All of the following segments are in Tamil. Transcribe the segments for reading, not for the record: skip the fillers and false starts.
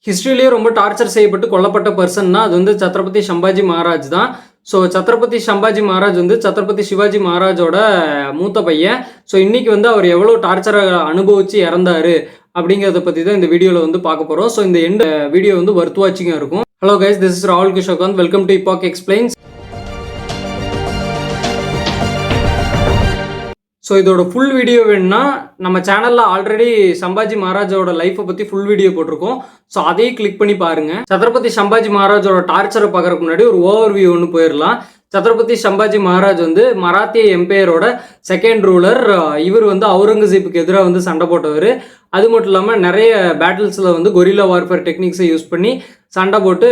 ஹிஸ்ட்ரியிலேயே ரொம்ப டார்ச்சர் செய்யப்பட்டு கொல்லப்பட்ட பர்சன்னா அது வந்து சத்ரபதி சம்பாஜி மகாராஜ் தான். ஸோ சத்ரபதி சம்பாஜி மகாராஜ் வந்து சத்ரபதி சிவாஜி மகாராஜோட மூத்த பையன். ஸோ இன்னைக்கு வந்து அவர் எவ்வளோ டார்ச்சரை அனுபவிச்சு இறந்தாரு அப்படிங்கிறத பற்றி தான் இந்த வீடியோவில் வந்து பார்க்க போகிறோம். ஸோ இந்த எண்ட் வீடியோ வந்து ஒர்த் வாட்சிங்காக இருக்கும். ஹலோ கைஸ், திஸ் இஸ் ராகுல் கிஷோகாந்த். வெல்கம் டு இபாக் எக்ஸ்பிளைன்ஸ். ஸோ இதோட ஃபுல் வீடியோ வேணும்னா நம்ம சேனலில் ஆல்ரெடி சம்பாஜி மகாராஜோட லைஃப்பை பற்றி ஃபுல் வீடியோ போட்டிருக்கோம். ஸோ அதையும் கிளிக் பண்ணி பாருங்கள். சத்ரபதி சம்பாஜி மகாராஜோட டார்ச்சரை பார்க்கறதுக்கு முன்னாடி ஒரு ஓவர் வியூ ஒன்று போயிடலாம். சத்ரபதி சம்பாஜி மகாராஜ் வந்து மராத்திய எம்பையரோட செகண்ட் ரூலர். இவர் வந்து அவுரங்கசீப்புக்கு எதிராக வந்து சண்டை போட்டவர். அது மட்டும் இல்லாமல் நிறைய பேட்டில்ஸில் வந்து கொரில்லா வார்ஃபேர் டெக்னிக்ஸை யூஸ் பண்ணி சண்டை போட்டு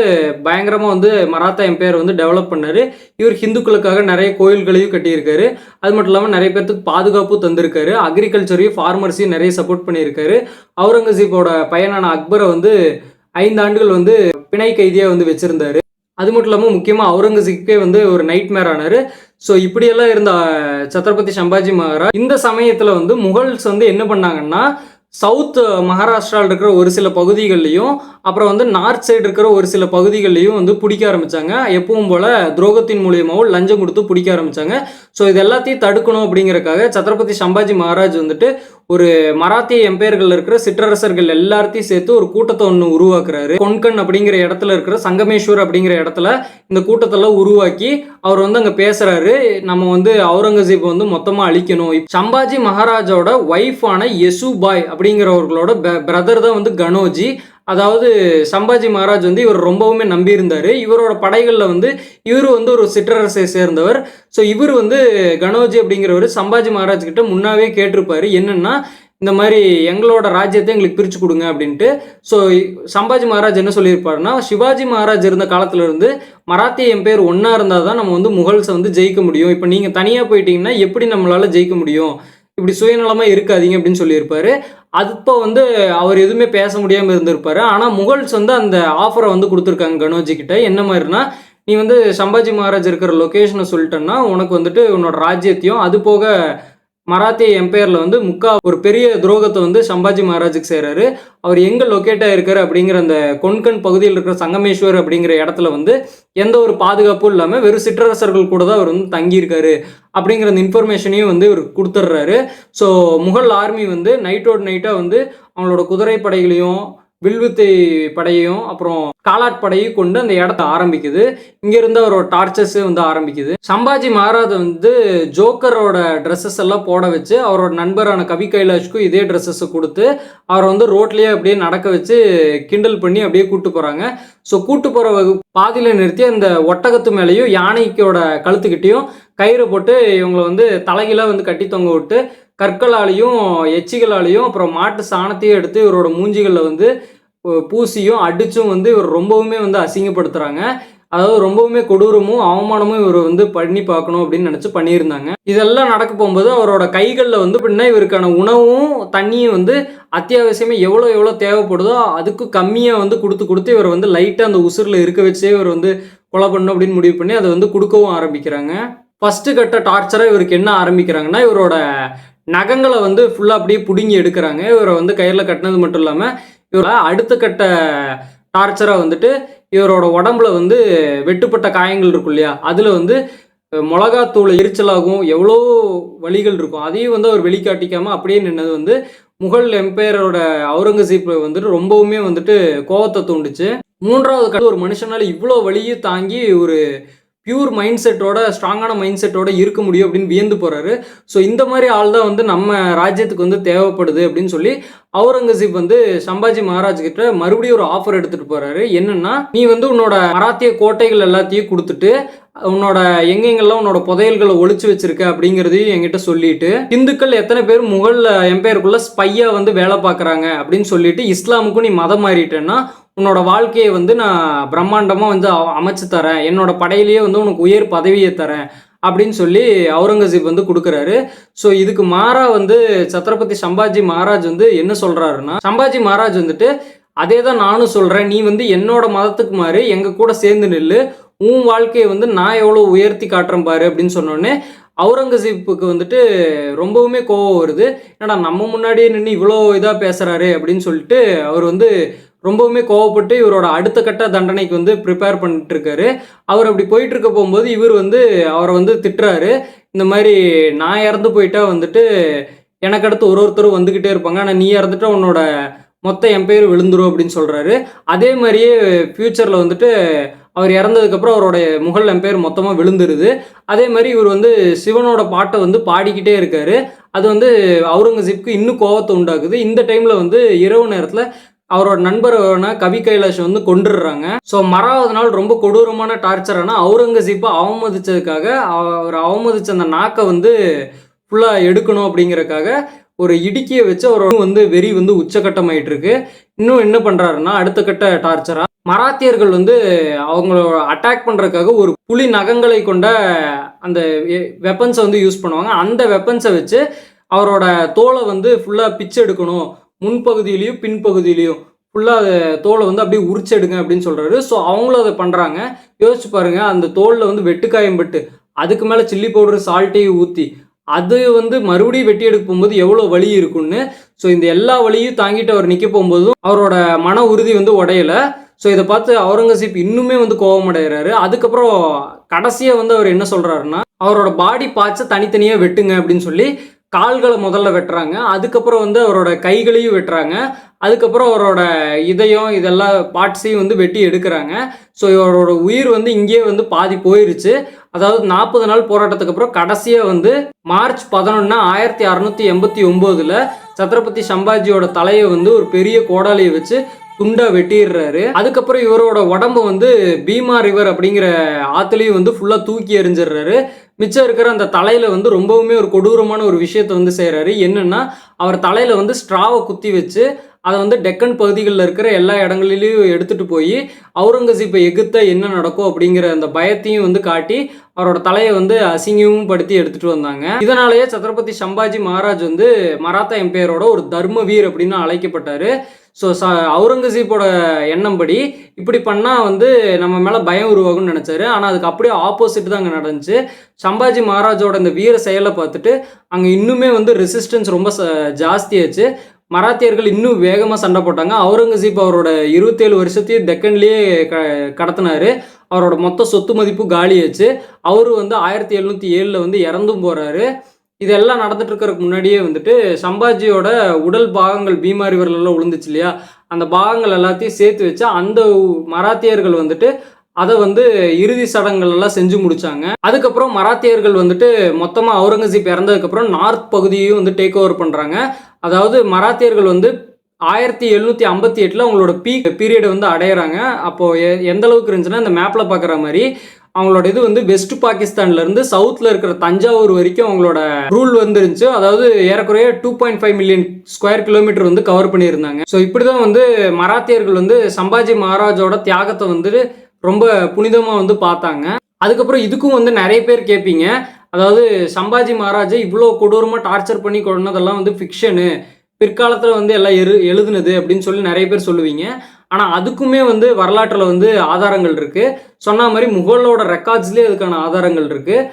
பயங்கரமாக வந்து மராத்தா எம்பையர் வந்து டெவலப் பண்ணார். இவர் ஹிந்துக்களுக்காக நிறைய கோயில்களையும் கட்டியிருக்காரு. அது மட்டும் இல்லாமல் நிறைய பேர்த்துக்கு பாதுகாப்பு தந்திருக்காரு. அக்ரிகல்ச்சரையும் ஃபார்மர்ஸையும் நிறைய சப்போர்ட் பண்ணியிருக்காரு. அவுரங்கசீப்போட பையனான அக்பரை வந்து 5 ஆண்டுகள் வந்து பிணை கைதியாக வந்து வச்சுருந்தாரு. அது மட்டும் இல்லாமல் முக்கியமாக அவுரங்கசீப்பே வந்து ஒரு நைட் மேர் ஆனார். ஸோ இப்படியெல்லாம் இருந்த சத்ரபதி சம்பாஜி மகாராஜ் இந்த சமயத்தில் வந்து முகல்ஸ் வந்து என்ன பண்ணாங்கன்னா, சவுத் மகாராஷ்டிராவில் இருக்கிற ஒரு சில பகுதிகள்லையும் அப்புறம் வந்து நார்த் சைடு இருக்கிற ஒரு சில பகுதிகள்லையும் வந்து பிடிக்க ஆரம்பித்தாங்க. எப்பவும் போல் துரோகத்தின் மூலியமாகவும் லஞ்சம் கொடுத்து பிடிக்க ஆரம்பித்தாங்க. ஸோ இது எல்லாத்தையும் தடுக்கணும் அப்படிங்கிறக்காக சத்ரபதி சம்பாஜி மகாராஜ் வந்துட்டு ஒரு மராத்திய எம்பையர்கள் இருக்கிற சிற்றரசர்கள் எல்லாத்தையும் சேர்த்து ஒரு கூட்டத்தை ஒன்று உருவாக்குறாரு. கொன்கன் அப்படிங்கிற இடத்துல இருக்கிற சங்கமேஸ்வர் அப்படிங்கிற இடத்துல இந்த கூட்டத்தெல்லாம் உருவாக்கி அவர் வந்து அங்கே பேசுறாரு. நம்ம வந்து அவுரங்கசீப் வந்து மொத்தமாக அழிக்கணும். சம்பாஜி மகாராஜோட ஒய்ஃபான யசுபாய் அப்படிங்கிறவர்களோட பிரதர் தான் வந்து கனோஜி. அதாவது சம்பாஜி மகாராஜ் வந்து இவர் ரொம்பவுமே நம்பியிருந்தார். இவரோட படைகளில் வந்து இவர் வந்து ஒரு சிற்றரசை சேர்ந்தவர். ஸோ இவர் வந்து கனோஜி அப்படிங்கிறவர் சம்பாஜி மகாராஜ் கிட்ட முன்னாவே கேட்டிருப்பார், என்னன்னா இந்த மாதிரி எங்களோட ராஜ்யத்தை எங்களுக்கு பிரித்து கொடுங்க அப்படின்ட்டு. ஸோ சம்பாஜி மகாராஜ் என்ன சொல்லியிருப்பாருன்னா, சிவாஜி மகாராஜ் இருந்த காலத்துல இருந்து மராத்திய எம்பையர் ஒன்றா இருந்தால் தான் நம்ம வந்து முகல்ஸை வந்து ஜெயிக்க முடியும். இப்போ நீங்கள் தனியாக போயிட்டீங்கன்னா எப்படி நம்மளால் ஜெயிக்க முடியும், இப்படி சுயநலமாக இருக்காதீங்க அப்படின்னு சொல்லியிருப்பாரு. அப்போ வந்து அவர் எதுவுமே பேச முடியாமல் இருந்திருப்பாரு. ஆனால் முகல்ஸ் வந்து அந்த ஆஃபரை வந்து கொடுத்துருக்காங்க கனோஜி கிட்ட. என்ன மாதிரினா, நீ வந்து சம்பாஜி மகாராஜ் இருக்கிற லொக்கேஷனை சொல்லிட்டேன்னா உனக்கு வந்துட்டு உன்னோட ராஜ்யத்தையும் அது போக மராத்திய எம்பையரில் வந்து ஒரு பெரிய துரோகத்தை வந்து சம்பாஜி மகாராஜுக்கு செய்கிறாரு. அவர் எங்கே லொக்கேட்டாக இருக்காரு அப்படிங்கிற அந்த கொன்கன் பகுதியில் இருக்கிற சங்கமேஸ்வர் அப்படிங்கிற இடத்துல வந்து எந்த ஒரு பாதுகாப்பும் இல்லாமல் வெறும் சிற்றரசர்கள் கூட தான் அவர் வந்து தங்கியிருக்காரு அப்படிங்கிற அந்த இன்ஃபர்மேஷனையும் வந்து இவர் கொடுத்துட்றாரு. ஸோ முகல் ஆர்மி வந்து நைட்டோட நைட்டாக வந்து அவங்களோட குதிரை படைகளையும் வில்வித்தை படையையும் அப்புறம் காலாட் படையும் கொண்டு அந்த இடத்த ஆரம்பிக்குது. இங்கிருந்து அவரோட டார்ச்சர்ஸே வந்து ஆரம்பிக்குது. சம்பாஜி மகாராஜ் வந்து ஜோக்கரோட ட்ரெஸ்ஸஸ் எல்லாம் போட வச்சு அவரோட நண்பரான கவி கைலாஷ்க்கும் இதே ட்ரெஸ்ஸஸை கொடுத்து அவரை வந்து ரோட்லேயே அப்படியே நடக்க வச்சு கிண்டல் பண்ணி அப்படியே கூட்டு போகிறாங்க. ஸோ கூட்டு போகிற பாதியில் நிறுத்தி அந்த ஒட்டகத்து மேலேயும் யானைக்கோட கழுத்துக்கிட்டையும் கயிறு போட்டு இவங்களை வந்து தலைகீழாக வந்து கட்டி தொங்க விட்டு கற்களாலையும் எச்சிகளாலையும் அப்புறம் மாட்டு சாணத்தையும் எடுத்து இவரோட மூஞ்சிகளில் வந்து பூசியும் அடிச்சும் வந்து இவர் ரொம்பவுமே வந்து அசிங்கப்படுத்துகிறாங்க. அதாவது ரொம்பவுமே கொடூரமும் அவமானமும் இவர் வந்து பண்ணி பார்க்கணும் அப்படின்னு நினச்சி பண்ணியிருந்தாங்க. இதெல்லாம் நடக்க போகும்போது அவரோட கைகளில் வந்து அப்படின்னா இவருக்கான உணவும் தண்ணியும் வந்து அத்தியாவசியமாக எவ்வளோ தேவைப்படுதோ அதுக்கு கம்மியாக வந்து கொடுத்து இவர் வந்து லைட்டாக அந்த உசுரில் இருக்க வச்சே இவர் வந்து கொலை பண்ணணும் அப்படின்னு முடிவு பண்ணி அதை வந்து கொடுக்கவும் ஆரம்பிக்கிறாங்க. ஃபஸ்ட்டு கட்ட டார்ச்சராக இவருக்கு என்ன ஆரம்பிக்கிறாங்கன்னா, இவரோட நகங்களை வந்து ஃபுல்லாக அப்படியே பிடுங்கி எடுக்கிறாங்க. இவரை வந்து கயிறில் கட்டினது மட்டும் இல்லாமல் இவரை அடுத்த கட்ட டார்ச்சராக வந்துட்டு இவரோட உடம்புல வந்து வெட்டுப்பட்ட காயங்கள் இருக்கும் இல்லையா, அதில் வந்து மிளகாத்தூள் எரிச்சலாகும், எவ்வளோ வலிகள் இருக்கும், அதையும் வந்து அவர் வெளிக்காட்டிக்காமல் அப்படியே நின்னது வந்து முகல் எம்பையரோட அவுரங்கசீப் வந்துட்டு ரொம்பவுமே வந்துட்டு கோவத்தை தூண்டுச்சு. 3வது கட்ட ஒரு மனுஷனால் இவ்வளோ வலியும் தாங்கி ஒரு பியூர் மைண்ட் செட்டோட ஸ்ட்ராங்கான மைண்ட் செட்டோட இருக்க முடியும் அப்படின்னு வியந்து போகிறாரு. ஸோ இந்த மாதிரி ஆள் தான் வந்து நம்ம ராஜ்யத்துக்கு வந்து தேவைப்படுது அப்படின்னு சொல்லி அவுரங்கசீப் வந்து சம்பாஜி மகாராஜ் கிட்ட மறுபடியும் ஒரு ஆஃபர் எடுத்துகிட்டு போகிறாரு. என்னன்னா, நீ வந்து உன்னோட மராத்திய கோட்டைகள் எல்லாத்தையும் கொடுத்துட்டு உன்னோட எங்கெங்கெல்லாம் உன்னோட புதையல்களை ஒழிச்சு வச்சிருக்க அப்படிங்கிறதையும் என்கிட்ட சொல்லிட்டு, இந்துக்கள் எத்தனை பேர் முகல் எம்பையருக்குள்ள ஸ்பையா வந்து வேலை பார்க்குறாங்க அப்படின்னு சொல்லிட்டு இஸ்லாமுக்கும் நீ மதம் மாறிட்டேன்னா உன்னோட வாழ்க்கையை வந்து நான் பிரம்மாண்டமாக வந்து அமைச்சு தரேன், என்னோட படையிலேயே வந்து உனக்கு உயர் பதவியை தரேன் அப்படின்னு சொல்லி அவுரங்கசீப் வந்து கொடுக்குறாரு. ஸோ இதுக்கு மாறா வந்து சத்ரபதி சம்பாஜி மகாராஜ் வந்து என்ன சொல்கிறாருன்னா, சம்பாஜி மகாராஜ் வந்துட்டு அதே தான் நானும் சொல்கிறேன், நீ வந்து என்னோட மதத்துக்கு மாறி எங்கள் கூட சேர்ந்து நில்லு, உன் வாழ்க்கையை வந்து நான் எவ்வளோ உயர்த்தி காட்டுறேன் பாரு அப்படின்னு சொன்னோடனே அவுரங்கசீப்புக்கு வந்துட்டு ரொம்பவுமே கோவம் வருது. ஏன்னா நம்ம முன்னாடியே நின்று இவ்வளோ இதாக பேசுகிறாரு அப்படின்னு சொல்லிட்டு அவர் வந்து ரொம்பவுமே கோவப்பட்டு இவரோட அடுத்த கட்ட தண்டனைக்கு வந்து ப்ரிப்பேர் பண்ணிட்டு இருக்காரு. அவர் அப்படி போயிட்டு இருக்க போகும்போது இவர் வந்து அவரை வந்து திட்டுறாரு. இந்த மாதிரி நான் இறந்து போயிட்டா வந்துட்டு எனக்கு அடுத்து ஒருத்தரும் வந்துக்கிட்டே இருப்பாங்க, ஆனால் நீ இறந்துட்டா உன்னோட மொத்த எம்பையர் விழுந்துரும் அப்படின்னு சொல்கிறாரு. அதே மாதிரியே ஃப்யூச்சரில் வந்துட்டு அவர் இறந்ததுக்கப்புறம் அவருடைய முகல் எம்பையர் மொத்தமாக விழுந்துருது. அதே மாதிரி இவர் வந்து சிவனோட பாட்டை வந்து பாடிக்கிட்டே இருக்காரு. அது வந்து அவுரங்கசீப்க்கு இன்னும் கோவத்தை உண்டாக்குது. இந்த டைமில் வந்து இரவு நேரத்தில் அவரோட நண்பரான கவி கைலாஷ் வந்து கொண்டுடுறாங்க. ஸோ மறாவது நாள் ரொம்ப கொடூரமான டார்ச்சரான அவுரங்கசீப்பை அவமதிச்சதுக்காக அவர் அவமதிச்ச அந்த நாக்கை வந்து ஃபுல்லாக எடுக்கணும் அப்படிங்கிறக்காக ஒரு இடுக்கியை வச்சு அவரோட வந்து வெறி வந்து உச்சகட்டமாயிட்டு இருக்கு. இன்னும் என்ன பண்ணுறாருன்னா அடுத்த கட்ட டார்ச்சரா மராத்தியர்கள் வந்து அவங்களோட அட்டாக் பண்ணுறதுக்காக ஒரு புலி நகங்களை கொண்ட அந்த வெப்பன்ஸை வந்து யூஸ் பண்ணுவாங்க. அந்த வெப்பன்ஸை வச்சு அவரோட தோலை வந்து ஃபுல்லாக பிச்சு எடுக்கணும், முன்பகுதியிலையும் பின்பகுதியிலையும் ஃபுல்லாக தோலை வந்து அப்படியே உரிச்செடுங்க அப்படின்னு சொல்கிறாரு. ஸோ அவங்களும் அதை பண்ணுறாங்க. யோசிச்சு பாருங்க, அந்த தோலில் வந்து வெட்டுக்காயம் பட்டு அதுக்கு மேலே சில்லி பவுடர் சால்ட்டையும் ஊற்றி அது வந்து மறுபடியும் வெட்டி எடுக்க போகும்போது எவ்வளோ வலி இருக்குன்னு. ஸோ இந்த எல்லா வலியும் தாங்கிட்டு அவர் நிற்க போகும்போதும் அவரோட மன உறுதி வந்து உடையலை. ஸோ இதை பார்த்து அவுரங்கசீப் இன்னுமே வந்து கோபமடைகிறாரு. அதுக்கப்புறம் கடைசியாக வந்து அவர் என்ன சொல்கிறாருன்னா அவரோட பாடி பார்ட்ஸை தனித்தனியாக வெட்டுங்க அப்படின்னு சொல்லி கால்களை முதல்ல வெட்டுறாங்க. அதுக்கப்புறம் வந்து அவரோட கைகளையும் வெட்டுறாங்க. அதுக்கப்புறம் அவரோட இதயம் இதெல்லாம் பார்ட்ஸையும் வந்து வெட்டி எடுக்கிறாங்க. ஸோ இவரோட உயிர் வந்து இங்கேயே வந்து பாதி போயிருச்சு. அதாவது 40 நாள் போராட்டத்துக்கு அப்புறம் கடைசியாக வந்து மார்ச் 11 1689 சத்ரபதி சம்பாஜியோட தலையை வந்து ஒரு பெரிய கோடாலியை வச்சு துண்டா வெட்டிடுறாரு. அதுக்கப்புறம் இவரோட உடம்பு வந்து பீமா ரிவர் அப்படிங்கிற ஆத்துலேயும் வந்து ஃபுல்லாக தூக்கி எறிஞ்சிடுறாரு. மிச்சம் இருக்கிற அந்த தலையில வந்து ரொம்பவுமே ஒரு கொடூரமான ஒரு விஷயத்த வந்து செய்கிறாரு. என்னன்னா அவர் தலையில வந்து ஸ்ட்ராவை குத்தி வச்சு அதை வந்து டெக்கன் பகுதிகளில் இருக்கிற எல்லா இடங்களிலையும் எடுத்துட்டு போய் அவுரங்கசீப்பை எதிர்த்த என்ன நடக்கும் அப்படிங்கிற அந்த பயத்தையும் வந்து காட்டி அவரோட தலையை வந்து அசிங்கமும் படுத்தி எடுத்துட்டு வந்தாங்க. இதனாலேயே சத்ரபதி சம்பாஜி மகாராஜ் வந்து மராத்தா எம்பையரோட ஒரு தர்மவீர் அப்படின்னு அழைக்கப்பட்டாரு. ஸோ அவுரங்கசீப்போட எண்ணம் படி இப்படி பண்ணால் வந்து நம்ம மேலே பயம் உருவாகும்னு நினச்சாரு. ஆனால் அதுக்கு அப்படியே ஆப்போசிட் தான் அங்கே நடந்துச்சு. சம்பாஜி மகாராஜோட இந்த வீர செயலை பார்த்துட்டு அங்கே இன்னுமே வந்து ரெசிஸ்டன்ஸ் ரொம்ப ஜாஸ்தியாச்சு. மராத்தியர்கள் இன்னும் வேகமாக சண்டை போட்டாங்க. அவுரங்கசீப் அவரோட 27 வருஷத்தையும் தெக்கன்லேயே கடத்தினாரு. அவரோட மொத்த சொத்து மதிப்பு காலியாச்சு. அவரு வந்து 1707 வந்து இறந்தும் போகிறாரு. இதெல்லாம் நடந்துட்டு இருக்கிறதுக்கு முன்னாடியே வந்துட்டு சம்பாஜியோட உடல் பாகங்கள் பீமா ரிவர்லாம் விழுந்துச்சு இல்லையா, அந்த பாகங்கள் எல்லாத்தையும் சேர்த்து வச்சு அந்த மராத்தியர்கள் வந்துட்டு அதை வந்து இறுதி சடங்குகள் எல்லாம் செஞ்சு முடிச்சாங்க. அதுக்கப்புறம் மராத்தியர்கள் வந்துட்டு மொத்தமாக அவுரங்கசீப் இறந்ததுக்கப்புறம் நார்த் பகுதியையும் வந்து டேக் ஓவர் பண்ணுறாங்க. அதாவது மராத்தியர்கள் வந்து 1758 அவங்களோட பீக் பீரியடை வந்து அடையிறாங்க. அப்போது எந்த அளவுக்கு இருந்துச்சுன்னா இந்த மேப்பில் பார்க்குற மாதிரி அவங்களோட இது வந்து வெஸ்ட் பாகிஸ்தான்லேருந்து சவுத்தில் இருக்கிற தஞ்சாவூர் வரைக்கும் அவங்களோட ரூல் வந்துருந்துச்சு. அதாவது ஏறக்குறைய 2.5 மில்லியன் ஸ்கொயர் கிலோமீட்டர் வந்து கவர் பண்ணியிருந்தாங்க. ஸோ இப்படி தான் வந்து மராத்தியர்கள் வந்து சம்பாஜி மகாராஜோட தியாகத்தை வந்து ரொம்ப புனிதமாக வந்து பார்த்தாங்க. அதுக்கப்புறம் இதுக்கும் வந்து நிறைய பேர் கேட்பீங்க, அதாவது சம்பாஜி மகாராஜை இவ்வளோ கொடூரமாக டார்ச்சர் பண்ணி கொண்டதெல்லாம் வந்து ஃபிக்ஷனு, பிற்காலத்தில் வந்து எல்லாம் எழுதுனது அப்படின்னு சொல்லி நிறைய பேர் சொல்லுவீங்க. ஆனால் அதுக்குமே வந்து வரலாற்றில் வந்து ஆதாரங்கள் இருக்குது. சொன்ன மாதிரி முகலோட ரெக்கார்ட்ஸ்லேயே அதுக்கான ஆதாரங்கள் இருக்குது.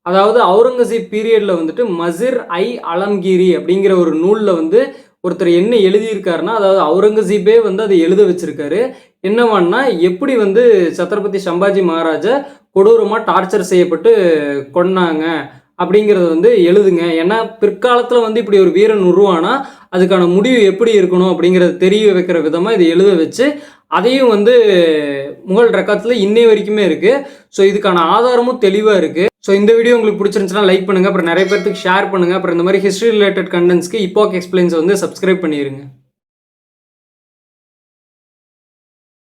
அதாவது அவுரங்கசீப் பீரியடில் வந்துட்டு மசிர் ஐ அலம்கீரி அப்படிங்கிற ஒரு நூலில் வந்து ஒருத்தர் என்ன எழுதியிருக்காருன்னா, அதாவது அவுரங்கசீப்பே வந்து அதை எழுத வச்சிருக்காரு. என்னவான்னா எப்படி வந்து சத்ரபதி சம்பாஜி மகாராஜா கொடூரமாக டார்ச்சர் செய்யப்பட்டு கொன்னாங்க அப்படிங்கிறத வந்து எழுதுங்க. ஏன்னா பிற்காலத்தில் வந்து இப்படி ஒரு வீரன் உருவானா அதுக்கான முடிவு எப்படி இருக்கணும் அப்படிங்கிறத தெரிய வைக்கிற விதமாக இதை எழுத வச்சு அதையும் வந்து முகல் ரெக்கார்ட்ஸில் இன்னை வரைக்குமே இருக்குது. ஸோ இதுக்கான ஆதாரமும் தெளிவாக இருக்குது. ஸோ இந்த வீடியோ உங்களுக்கு பிடிச்சிருந்துச்சுன்னா லைக் பண்ணுங்கள், அப்புறம் நிறைய பேருக்கு ஷேர் பண்ணுங்கள். அப்புறம் இந்த மாதிரி ஹிஸ்ட்ரி ரிலேட்டட் கண்டென்ட்ஸ்க்கு இப்பாக் எக்ஸ்பிளைன்ஸ் வந்து சப்ஸ்கிரைப் பண்ணிடுங்க.